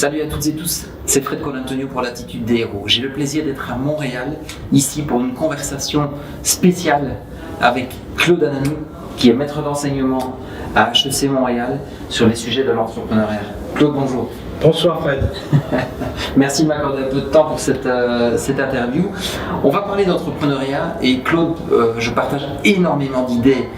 Salut à toutes et tous, c'est Fred Colantonio pour l'Attitude des Héros. J'ai le plaisir d'être à Montréal, ici pour une conversation spéciale avec Claude Ananou, qui est maître d'enseignement à HEC Montréal sur les sujets de l'entrepreneuriat. Claude, bonjour. Bonsoir Fred. Merci de m'accorder un peu de temps pour cette interview. On va parler d'entrepreneuriat et Claude, je partage énormément d'idées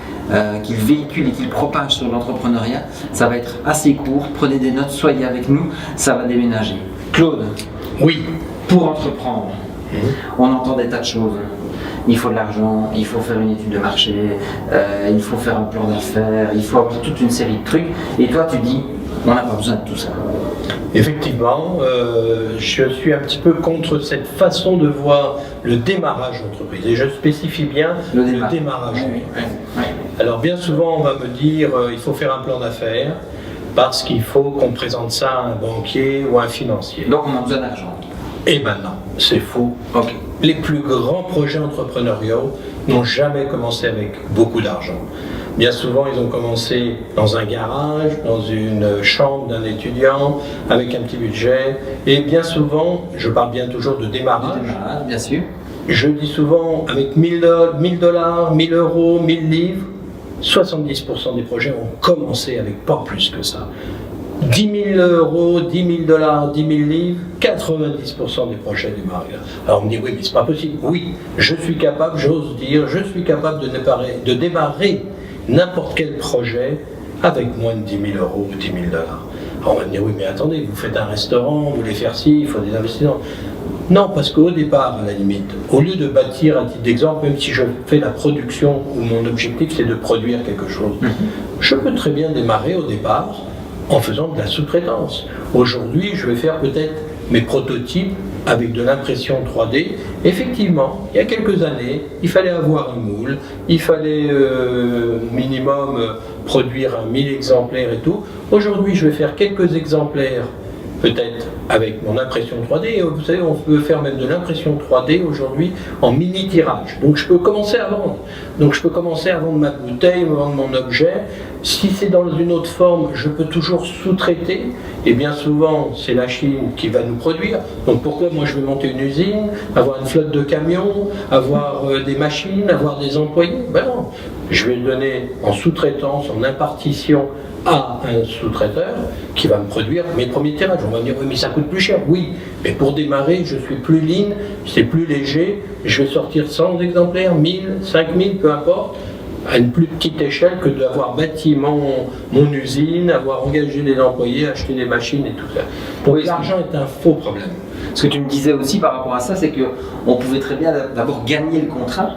qu'il véhicule et qu'il propage sur l'entrepreneuriat. Ça va être assez court, prenez des notes, soyez avec nous, ça va déménager. Claude, oui, pour entreprendre, on entend des tas de choses. Il faut de l'argent, il faut faire une étude de marché, il faut faire un plan d'affaires, il faut avoir toute une série de trucs. Et toi, tu dis, on n'a pas besoin de tout ça. Effectivement, je suis un petit peu contre cette façon de voir le démarrage d'entreprise. Et je spécifie bien le démarrage. Oui. Alors bien souvent, on va me dire il faut faire un plan d'affaires parce qu'il faut qu'on présente ça à un banquier ou à un financier. Donc on a besoin d'argent. Et maintenant, c'est faux. Okay. Les plus grands projets entrepreneuriaux n'ont jamais commencé avec beaucoup d'argent. Bien souvent, ils ont commencé dans un garage, dans une chambre d'un étudiant, avec un petit budget. Et bien souvent, je parle bien toujours de démarrage. Bien sûr. Je dis souvent, avec 1000 $, 1000 euros, 1000 livres, 70% des projets ont commencé avec pas plus que ça. 10 000 euros, 10 000 $, 10 000 livres, 90% des projets démarrent. Alors on me dit, oui, mais c'est pas possible. Oui, je suis capable, j'ose dire, je suis capable de démarrer n'importe quel projet avec moins de 10 000 euros ou 10 000 $. Alors on va me dire, oui, mais attendez, vous faites un restaurant, vous voulez faire ci, il faut des investissements. Non, parce qu'au départ, à la limite, au lieu de bâtir, à titre d'exemple, même si je fais la production, où mon objectif c'est de produire quelque chose, je peux très bien démarrer au départ en faisant de la sous-traitance. Aujourd'hui, je vais faire peut-être mes prototypes avec de l'impression 3D. Effectivement, il y a quelques années, il fallait avoir un moule, il fallait minimum produire 1000 exemplaires et tout. Aujourd'hui, je vais faire quelques exemplaires, peut-être avec mon impression 3D. Et vous savez, on peut faire même de l'impression 3D aujourd'hui en mini-tirage. Donc je peux commencer à vendre. Donc je peux commencer à vendre ma bouteille, vendre mon objet. Si c'est dans une autre forme, je peux toujours sous-traiter. Et bien souvent, c'est la Chine qui va nous produire. Donc pourquoi moi je vais monter une usine, avoir une flotte de camions, avoir des machines, avoir des employés? Ben non, je vais le donner en sous-traitance, en impartition à un sous-traiteur qui va me produire mes premiers tirages. On va me dire, oui, mais ça coûte plus cher. Oui, mais pour démarrer, je suis plus lean, c'est plus léger, je vais sortir 100 exemplaires, 1000, 5000, peu importe, à une plus petite échelle que d'avoir bâti mon usine, avoir engagé des employés, acheter des machines et tout ça. Donc l'argent est un faux problème. Ce que tu me disais aussi par rapport à ça, c'est qu'on pouvait très bien d'abord gagner le contrat,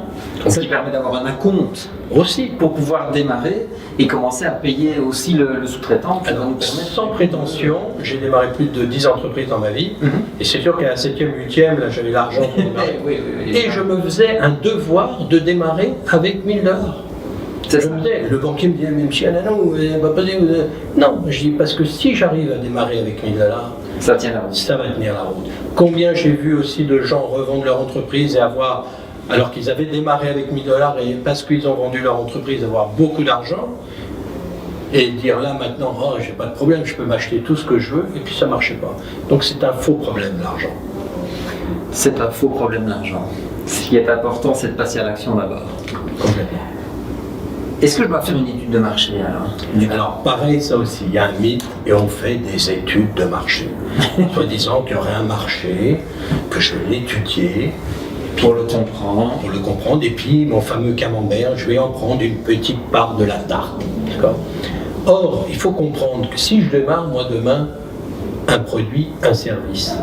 ce qui permet d'avoir un acompte aussi pour pouvoir démarrer et commencer à payer aussi le sous-traitant. Sans prétention, j'ai démarré plus de 10 entreprises dans ma vie, et c'est sûr qu'à la 7e, 8e, là j'avais l'argent pour démarrer. Oui, et je me faisais un devoir de démarrer avec 1000 $. Le banquier me dit, même si non, non, je dis parce que si j'arrive à démarrer avec 1000 $, ça tient la route. Ça va tenir la route. Combien j'ai vu aussi de gens revendre leur entreprise et avoir, alors qu'ils avaient démarré avec 1000 $ et parce qu'ils ont vendu leur entreprise, avoir beaucoup d'argent et dire là maintenant, oh, j'ai pas de problème, je peux m'acheter tout ce que je veux, et puis ça marchait pas. Donc c'est un faux problème l'argent. C'est un faux problème l'argent. Ce qui est important, c'est de passer à l'action d'abord. Complètement. Est-ce que je dois faire une étude de marché alors? Alors pareil, ça aussi, il y a un mythe et on fait des études de marché. Soit disant qu'il y aurait un marché, que je vais l'étudier pour le comprendre, et puis mon fameux camembert, je vais en prendre une petite part de la tarte. D'accord? Or, il faut comprendre que si je démarre moi demain un produit, un service,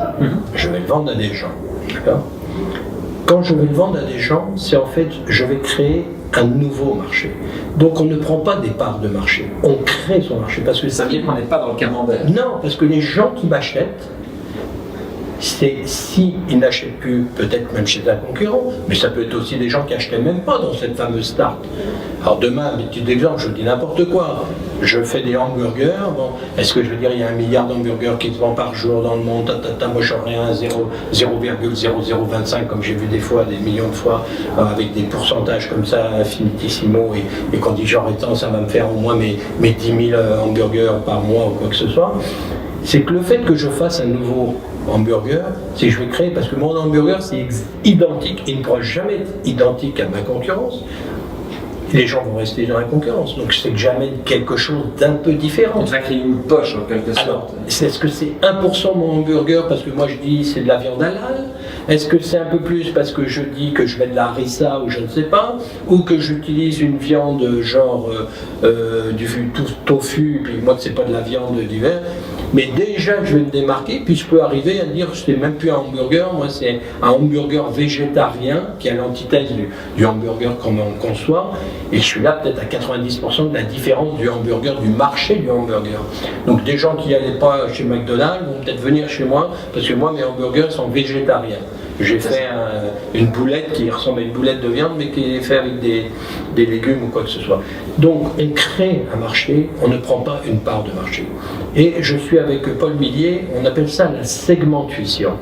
je vais le vendre à des gens. D'accord? Quand je vais le vendre à des gens, c'est en fait, je vais créer un nouveau marché. Donc on ne prend pas des parts de marché, on crée son marché. Parce que ça veut dire qu'on n'est pas dans le camembert. Non, parce que les gens qui m'achètent, c'est s'ils n'achètent plus, peut-être même chez un concurrent, mais ça peut être aussi des gens qui n'achetaient même pas dans cette fameuse start. Alors demain, un petit exemple, je dis n'importe quoi. Je fais des hamburgers, bon, est-ce que je veux dire il y a 1 milliard d'hamburgers qui se vendent par jour dans le monde, moi j'en ai un 0,0025 comme j'ai vu des fois, des millions de fois, avec des pourcentages comme ça infinitissimo, et quand dit genre étant, ça va me faire au moins mes 10 000 hamburgers par mois ou quoi que ce soit. c'est que le fait que je fasse un nouveau hamburger, c'est que je vais créer, parce que mon hamburger c'est identique, il ne pourra jamais être identique à ma concurrence. Les gens vont rester dans la concurrence, donc c'est que j'amène quelque chose d'un peu différent. Tu vas créer une poche en quelque sorte. Alors, est-ce que c'est 1% mon hamburger parce que moi je dis c'est de la viande halal? Est-ce que c'est un peu plus parce que je dis que je mets de la harissa ou je ne sais pas? Ou que j'utilise une viande genre du tofu, puis moi que c'est pas de la viande d'hiver? Mais déjà je vais me démarquer, puis je peux arriver à dire c'est même plus un hamburger, moi c'est un hamburger végétarien qui est à l'antithèse du hamburger qu'on conçoit. Et je suis là peut-être à 90% de la différence du hamburger, du marché du hamburger. Donc des gens qui n'allaient pas chez McDonald's vont peut-être venir chez moi, parce que moi mes hamburgers sont végétariens. J'ai fait une boulette qui ressemble à une boulette de viande, mais qui est faite avec des légumes ou quoi que ce soit. Donc on crée un marché, on ne prend pas une part de marché. Et je suis avec Paul Millier, on appelle ça la segmentuition.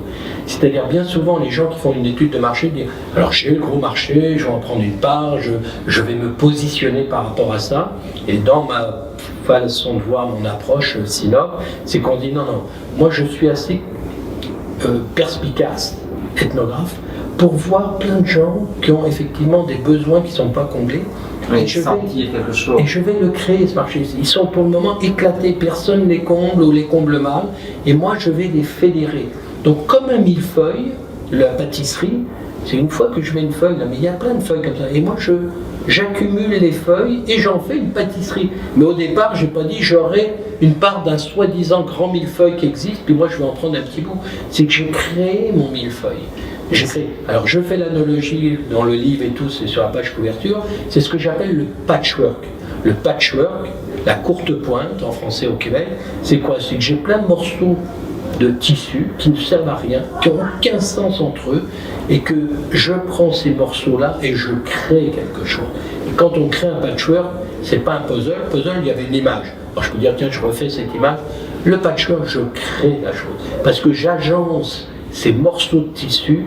C'est-à-dire bien souvent les gens qui font une étude de marché disent alors j'ai le gros marché, je vais en prendre une part, je vais me positionner par rapport à ça. Et dans ma façon de voir mon approche Sinop, c'est qu'on dit non, moi je suis assez perspicace, ethnographe, pour voir plein de gens qui ont effectivement des besoins qui ne sont pas comblés. Oui, et je vais le créer ce marché. Ils sont pour le moment éclatés, personne ne les comble ou les comble mal, et moi je vais les fédérer. Donc comme un millefeuille, la pâtisserie, c'est une fois que je mets une feuille là, mais il y a plein de feuilles comme ça, et moi j'accumule les feuilles et j'en fais une pâtisserie. Mais au départ, je n'ai pas dit j'aurai une part d'un soi-disant grand millefeuille qui existe, puis moi je vais en prendre un petit bout. C'est que j'ai créé mon millefeuille. Alors je fais l'analogie dans le livre et tout, c'est sur la page couverture, c'est ce que j'appelle le patchwork. Le patchwork, la courte pointe en français au Québec, c'est quoi? C'est que j'ai plein de morceaux de tissus qui ne servent à rien, qui n'ont aucun sens entre eux, et que je prends ces morceaux-là et je crée quelque chose. Et quand on crée un patchwork, c'est pas un puzzle. Puzzle, il y avait une image. Alors je peux dire, tiens, je refais cette image. Le patchwork, je crée la chose. Parce que j'agence ces morceaux de tissu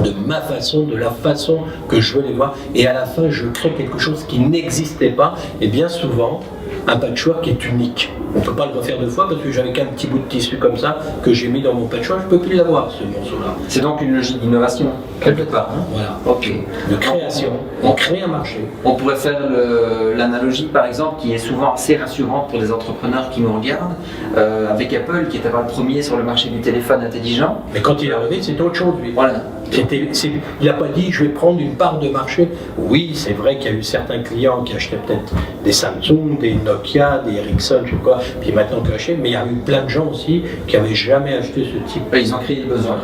de ma façon, de la façon que je veux les voir. Et à la fin, je crée quelque chose qui n'existait pas. Et bien souvent, un patchwork est unique. On ne peut pas le refaire deux fois parce que j'avais qu'un petit bout de tissu comme ça que j'ai mis dans mon patchwork, je ne peux plus l'avoir ce morceau-là. C'est donc une logique d'innovation, quelque part. Hein. Voilà. Ok. De création. On crée un marché. On pourrait faire l'analogie, par exemple, qui est souvent assez rassurante pour les entrepreneurs qui nous regardent, avec Apple qui était le premier sur le marché du téléphone intelligent. Mais quand il est arrivé, c'était autre chose, lui. Voilà. Il n'a pas dit je vais prendre une part de marché. Oui, c'est vrai qu'il y a eu certains clients qui achetaient peut-être des Samsung, des Nokia, des Ericsson, je sais quoi, puis maintenant qui achètent, mais il y a eu plein de gens aussi qui n'avaient jamais acheté ce type. Ils ont créé le besoin.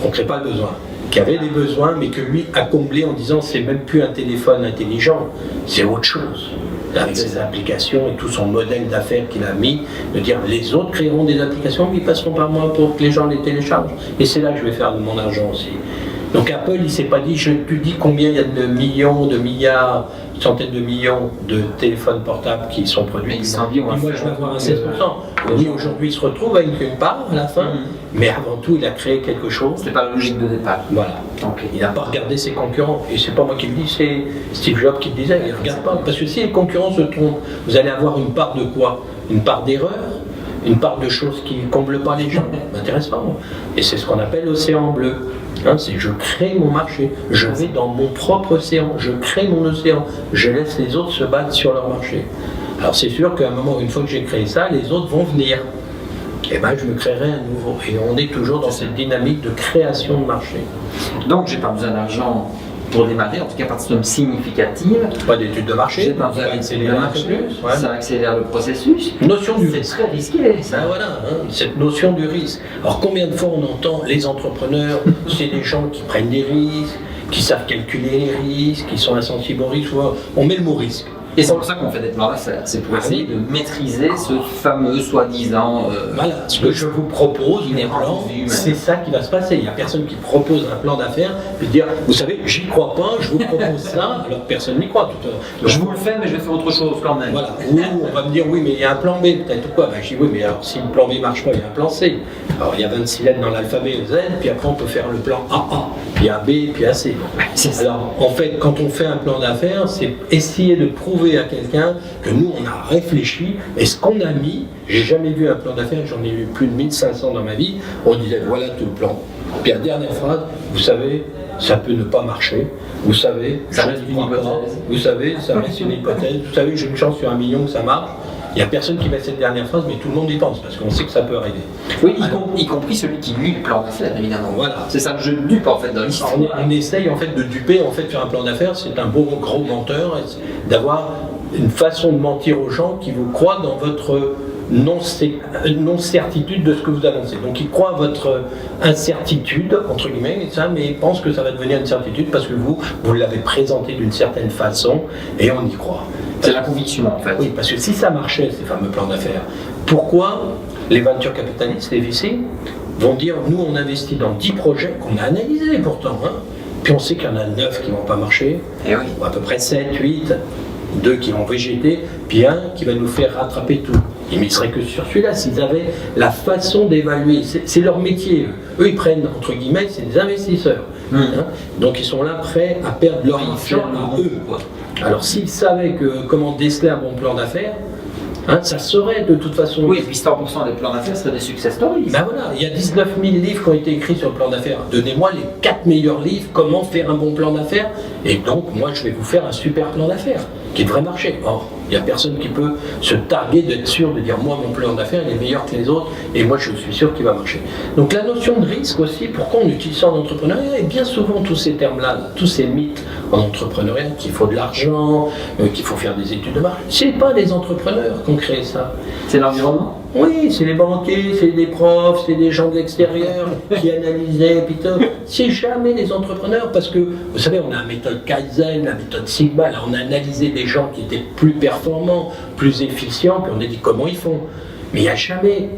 On ne crée pas le besoin. Qui avait des besoins, mais que lui a comblé en disant c'est même plus un téléphone intelligent, c'est autre chose. Avec ses applications et tout son modèle d'affaires qu'il a mis, de dire les autres créeront des applications, mais ils passeront par moi pour que les gens les téléchargent. Et c'est là que je vais faire de mon argent aussi. Donc Apple, il ne s'est pas dit, je te dis combien il y a de millions, de milliards, centaines de millions de téléphones portables qui sont produits. Il s'en dit, moi je vais avoir un 16%. Oui, aujourd'hui il se retrouve avec une part à la fin, mais avant tout il a créé quelque chose. C'était pas la logique de départ. Voilà. Okay. Il n'a pas regardé ses concurrents. Et c'est pas moi qui le dis, c'est Steve Jobs qui le disait, il ne regarde pas. Parce que si les concurrents se trompent, vous allez avoir une part de quoi? Une part d'erreur, une part de choses qui ne comblent pas les gens. Ça ne m'intéresse pas moi. Et c'est ce qu'on appelle l'océan bleu. Hein, c'est je crée mon marché, je vais dans mon propre océan, je crée mon océan, je laisse les autres se battre sur leur marché. Alors c'est sûr qu'à un moment, une fois que j'ai créé ça, les autres vont venir. Et ben je me créerai un nouveau. Et on est toujours dans cette dynamique de création de marché. Donc j'ai pas besoin d'argent pour démarrer, en tout cas pas de somme significative. Pas d'étude de marché, j'ai pas besoin d'accélérer un peu plus, ça accélère le processus. Notion du risque. C'est très risqué, ça. Ben voilà, hein, cette notion du risque. Alors combien de fois on entend les entrepreneurs, c'est des gens qui prennent des risques, qui savent calculer les risques, qui sont insensibles aux risques, on met le mot risque. Et c'est pour ça qu'on fait des plans d'affaires, c'est pour essayer de maîtriser ce fameux soi-disant... voilà, ce que je vous propose, mes plans, c'est ça qui va se passer. Il n'y a personne qui propose un plan d'affaires et dire, vous savez, j'y crois pas, je vous propose ça, alors personne n'y croit tout à l'heure. Je vous le fais, mais je vais faire autre chose quand même. Voilà, ou on va me dire, oui, mais il y a un plan B peut-être ou quoi. Ben, je dis, oui, mais alors si le plan B ne marche pas, il y a un plan C. Alors il y a 26 lettres dans l'alphabet Z, puis après on peut faire le plan AA, puis AB, puis AC. Alors en fait, quand on fait un plan d'affaires, c'est essayer de prouver à quelqu'un que nous on a réfléchi et ce qu'on a mis, j'ai jamais vu un plan d'affaires, j'en ai eu plus de 1500 dans ma vie, on disait voilà tout le plan. Puis la dernière phrase, vous savez, ça peut ne pas marcher, vous savez, ça reste une hypothèse. Vous savez, ça reste une hypothèse, vous savez, j'ai une chance sur 1 million que ça marche. Il n'y a personne qui met cette dernière phrase, mais tout le monde y pense, parce qu'on sait que ça peut arriver. Oui, y compris celui qui lit le plan d'affaires, évidemment. Voilà. C'est ça le jeu de dupe, en fait, dans l'histoire. On essaye, en fait, de duper, en fait, sur un plan d'affaires, c'est un beau gros menteur, d'avoir une façon de mentir aux gens qui vous croient dans votre non-certitude de ce que vous annoncez. Donc, ils croient à votre incertitude, entre guillemets, et ça, mais ils pensent que ça va devenir une certitude parce que vous l'avez présenté d'une certaine façon, et on y croit. C'est la conviction, en fait. Oui, parce que si ça marchait, ces fameux plans d'affaires, pourquoi les venture capitalistes, les VC, vont dire, nous, on investit dans 10 projets qu'on a analysés pourtant, hein, puis on sait qu'il y en a 9 qui ne vont pas marcher, et oui. Ou à peu près 7, 8, 2 qui vont végéter, puis un qui va nous faire rattraper tout. Ils ne miseraient que sur celui-là, s'ils avaient la façon d'évaluer, c'est leur métier. Eux, ils prennent, entre guillemets, c'est des investisseurs. Hein, donc ils sont là prêts à perdre leur argent à eux. Alors s'ils savaient comment déceler un bon plan d'affaires, hein, ça serait de toute façon... Oui, et puis 100% des plans d'affaires seraient des success stories. Ben voilà, il y a 19 000 livres qui ont été écrits sur le plan d'affaires. Donnez-moi les 4 meilleurs livres, comment faire un bon plan d'affaires, et donc moi je vais vous faire un super plan d'affaires, qui devrait marcher. Or, il n'y a personne qui peut se targuer d'être sûr de dire moi mon plan d'affaires il est meilleur que les autres et moi je suis sûr qu'il va marcher. Donc la notion de risque aussi, pourquoi on utilise ça en entrepreneuriat, et bien souvent tous ces termes-là, tous ces mythes en entrepreneuriat, qu'il faut de l'argent, qu'il faut faire des études de marché, c'est pas les entrepreneurs qui ont créé ça. C'est l'environnement. Oui, c'est les banquiers, c'est des profs, c'est des gens de l'extérieur qui analysaient, puis tout. C'est jamais les entrepreneurs, parce que, vous savez, on a la méthode Kaizen, la méthode Sigma, là on a analysé des gens qui étaient plus performants, plus efficients, puis on a dit comment ils font. Mais il n'y a jamais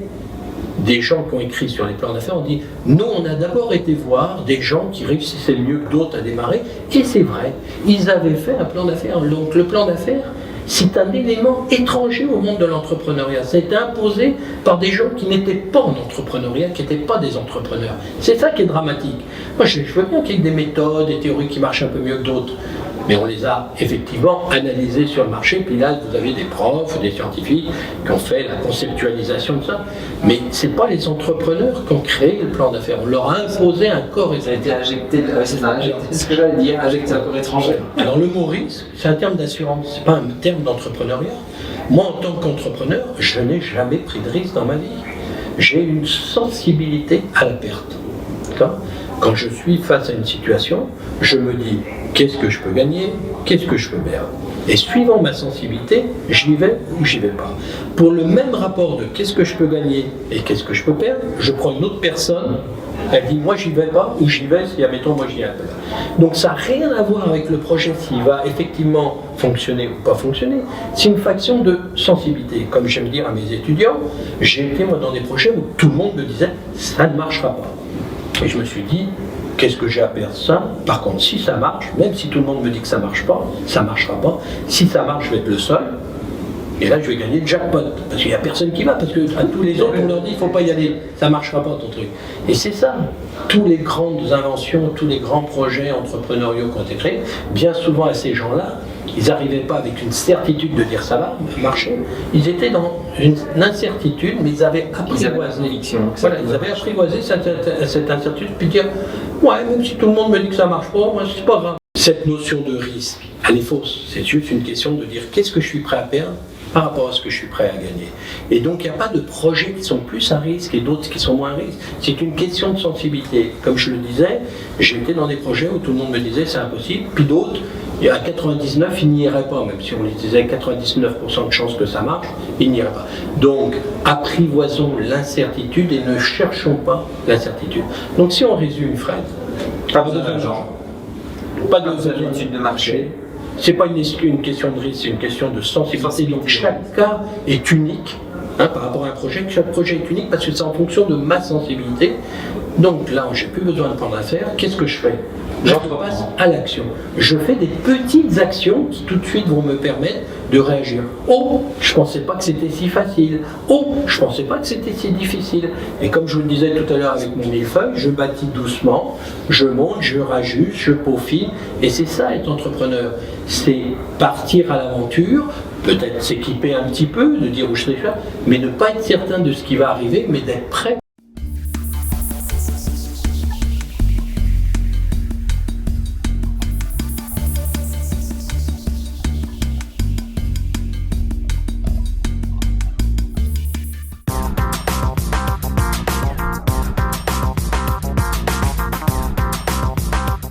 des gens qui ont écrit sur les plans d'affaires, on dit, nous on a d'abord été voir des gens qui réussissaient mieux que d'autres à démarrer, et c'est vrai, ils avaient fait un plan d'affaires. Donc le plan d'affaires, c'est un élément étranger au monde de l'entrepreneuriat. Ça a été imposé par des gens qui n'étaient pas en entrepreneuriat, qui n'étaient pas des entrepreneurs. C'est ça qui est dramatique. Moi, je veux bien qu'il y ait des méthodes, des théories qui marchent un peu mieux que d'autres. Mais on les a effectivement analysées sur le marché. Puis là, vous avez des profs, des scientifiques qui ont fait la conceptualisation de ça. Mais ce n'est pas les entrepreneurs qui ont créé le plan d'affaires. On leur a imposé un corps Ça a été injecté, c'est ce que j'allais dire, injecté un corps étranger. Alors le mot risque, c'est un terme d'assurance, c'est pas un terme d'entrepreneuriat. Moi, en tant qu'entrepreneur, je n'ai jamais pris de risque dans ma vie. J'ai une sensibilité à la perte. D'accord ? Quand je suis face à une situation, je me dis qu'est-ce que je peux gagner, qu'est-ce que je peux perdre. Et suivant ma sensibilité, j'y vais ou j'y vais pas. Pour le même rapport de qu'est-ce que je peux gagner et qu'est-ce que je peux perdre, je prends une autre personne, elle dit moi j'y vais pas ou j'y vais si admettons moi j'y vais pas. Donc ça n'a rien à voir avec le projet s'il va effectivement fonctionner ou pas fonctionner. C'est une faction de sensibilité. Comme j'aime dire à mes étudiants, j'ai été moi dans des projets où tout le monde me disait ça ne marchera pas. Et je me suis dit, qu'est-ce que j'ai à perdre ça? Par contre, si ça marche, même si tout le monde me dit que ça ne marche pas, ça ne marchera pas. Si ça marche, je vais être le seul. Et là, je vais gagner le jackpot. Parce qu'il n'y a personne qui va. Parce qu'à tous les autres, on leur dit, il ne faut pas y aller. Ça ne marchera pas, ton truc. Et c'est ça. Toutes les grandes inventions, tous les grands projets entrepreneuriaux qui ont été créés, bien souvent à ces gens-là, ils n'arrivaient pas avec une certitude de dire ça va marcher. Ils étaient dans une incertitude, mais ils avaient apprivoisé. Voilà, ils avaient apprivoisé cette incertitude, puis dire ouais, même si tout le monde me dit que ça marche pas, moi c'est pas grave. Cette notion de risque, elle est fausse. C'est juste une question de dire qu'est-ce que je suis prêt à perdre par rapport à ce que je suis prêt à gagner. Et donc il n'y a pas de projets qui sont plus à risque et d'autres qui sont moins à risque. C'est une question de sensibilité. Comme je le disais, j'étais dans des projets où tout le monde me disait c'est impossible, puis d'autres, il y a 99, ils n'y iraient pas, même si on les disait 99% de chances que ça marche, ils n'y iraient pas. Donc, apprivoisons l'incertitude et ne cherchons pas l'incertitude. Donc, si on résume, Fred, pas besoin d'argent, pas besoin d'études de marché. C'est pas une question de risque, c'est une question de sensibilité. Donc, chaque cas est unique. Par rapport à un projet, chaque projet est unique parce que c'est en fonction de ma sensibilité Donc là, j'ai plus besoin de prendre affaire. Qu'est-ce que je fais? Je passe à l'action. Je fais des petites actions qui tout de suite vont me permettre de réagir. Oh, je ne pensais pas que c'était si facile. Oh, je ne pensais pas que c'était si difficile. Et comme je vous le disais tout à l'heure avec mon millefeuille, je bâtis doucement, je monte, je rajuste, je peaufine. Et c'est ça être entrepreneur. C'est partir à l'aventure, peut-être s'équiper un petit peu, de dire où je sais faire, mais ne pas être certain de ce qui va arriver, mais d'être prêt